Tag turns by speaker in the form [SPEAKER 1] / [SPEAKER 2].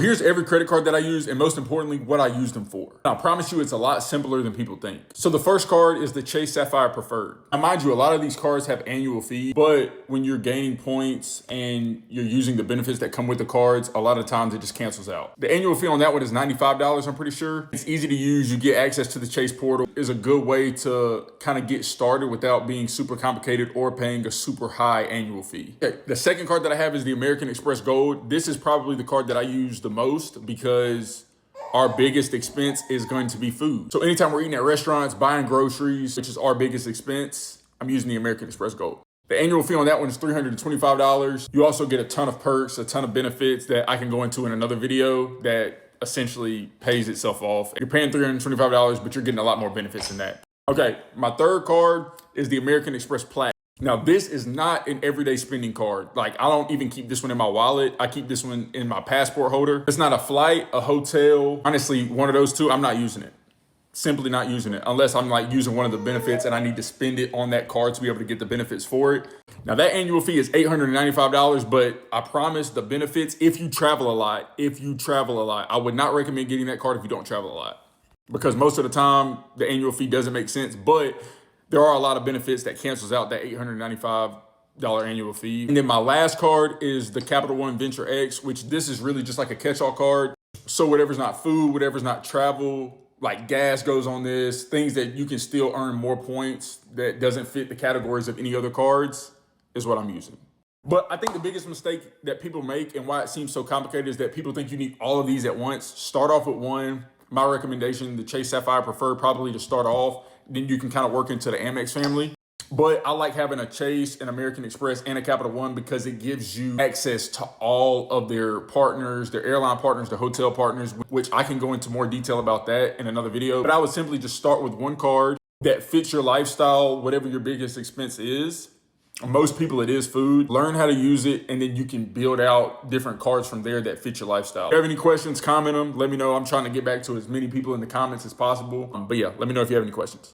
[SPEAKER 1] here's every credit card that I use, and most importantly, what I use them for. And I promise you it's a lot simpler than people think. So the first card is the Chase Sapphire Preferred. Now mind you, a lot of these cards have annual fees, but when you're gaining points and you're using the benefits that come with the cards, a lot of times it just cancels out. The annual fee on that one is $95, I'm pretty sure. It's easy to use. You get access to the Chase portal. It's a good way to kind of get started without being super complicated or paying a super high annual fee. Okay, the second card that I have is the American Express Gold. This is probably the card that I use the most because our biggest expense is going to be food. So anytime we're eating at restaurants, buying groceries, which is our biggest expense, I'm using the American Express Gold. The annual fee on that one is $325. You also get a ton of perks, a ton of benefits that I can go into in another video that essentially pays itself off. You're paying $325, but you're getting a lot more benefits than that. Okay, my third card is the American Express Platinum. Now, this is not an everyday spending card. Like, I don't even keep this one in my wallet. I keep this one in my passport holder. It's not a flight, a hotel. Honestly, one of those two, I'm not using it. Simply not using it unless I'm like using one of the benefits and I need to spend it on that card to be able to get the benefits for it. Now, that annual fee is $895, but I promise the benefits, if you travel a lot, I would not recommend getting that card if you don't travel a lot, because most of the time the annual fee doesn't make sense, but there are a lot of benefits that cancels out that $895 annual fee. And then my last card is the Capital One Venture X, which this is really just like a catch-all card. So whatever's not food, whatever's not travel, like gas goes on this, things that you can still earn more points that doesn't fit the categories of any other cards is what I'm using. But I think the biggest mistake that people make and why it seems so complicated is that people think you need all of these at once. Start off with one. My recommendation, the Chase Sapphire Preferred, probably to start off. Then you can kind of work into the Amex family. But I like having a Chase, an American Express, and a Capital One because it gives you access to all of their partners, their airline partners, their hotel partners, which I can go into more detail about that in another video. But I would simply just start with one card that fits your lifestyle, whatever your biggest expense is. Most people, it is food. Learn how to use it, and then you can build out different cards from there that fit your lifestyle. If you have any questions, comment them. Let me know. I'm trying to get back to as many people in the comments as possible. But yeah, let me know if you have any questions.